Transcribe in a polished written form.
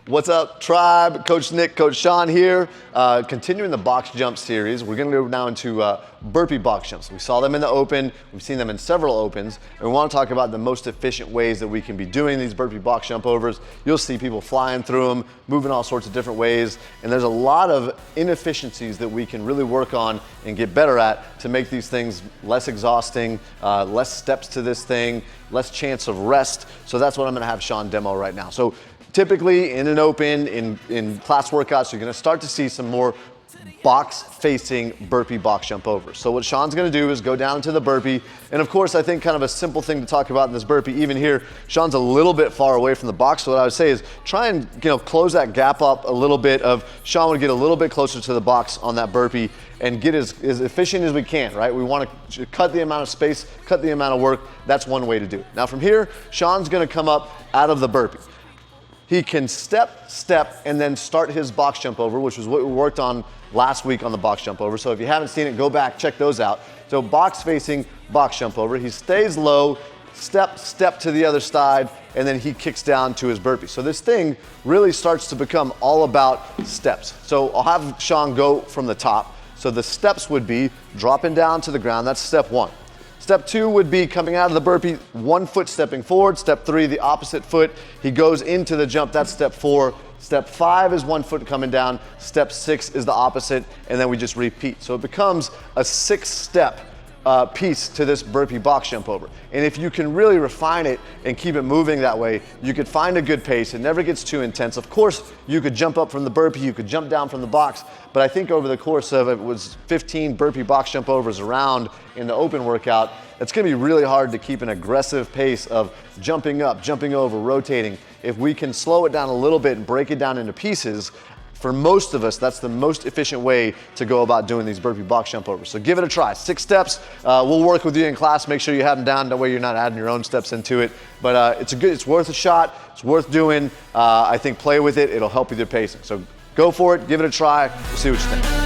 What's up, tribe? Coach Nick, Coach Sean here. Continuing the box jump series, we're gonna go now into burpee box jumps. We saw them in the open, we've seen them in several opens, and we wanna talk about the most efficient ways that we can be doing these burpee box jump overs. You'll see people flying through them, moving all sorts of different ways, and there's a lot of inefficiencies that we can really work on and get better at to make these things less exhausting, less steps to this thing, less chance of rest. So that's what I'm gonna have Sean demo right now. So typically in an open, in class workouts, you're gonna start to see some more box-facing burpee box jump overs. So what Sean's gonna do is go down to the burpee, and of course I think kind of a simple thing to talk about in this burpee, even here, Sean's a little bit far away from the box, so what I would say is try and close that gap up a little bit of, Sean would get a little bit closer to the box on that burpee and get as efficient as we can, right? We wanna cut the amount of space, cut the amount of work. That's one way to do it. Now from here, Sean's gonna come up out of the burpee. He can step, and then start his box jump over, which was what we worked on last week on the box jump over. So if you haven't seen it, go back, check those out. So box facing, box jump over. He stays low, step to the other side, and then he kicks down to his burpee. So this thing really starts to become all about steps. So I'll have Sean go from the top. So the steps would be dropping down to the ground, that's step one. Step two would be coming out of the burpee, 1 foot stepping forward. Step three, the opposite foot. He goes into the jump, that's step four. Step five is 1 foot coming down. Step six is the opposite, and then we just repeat. So it becomes a 6-step piece to this burpee box jump over. And if you can really refine it and keep it moving that way, you could find a good pace. It never gets too intense. Of course, you could jump up from the burpee, you could jump down from the box, but I think over the course of it was 15 burpee box jump overs around in the open workout, it's gonna be really hard to keep an aggressive pace of jumping up, jumping over, rotating. If we can slow it down a little bit and break it down into pieces, for most of us, that's the most efficient way to go about doing these burpee box jump overs. So give it a try. 6 steps. We'll work with you in class. Make sure you have them down. That way you're not adding your own steps into it. But it's worth a shot. It's worth doing. I think play with it. It'll help with your pacing. So go for it. Give it a try. We'll see what you think.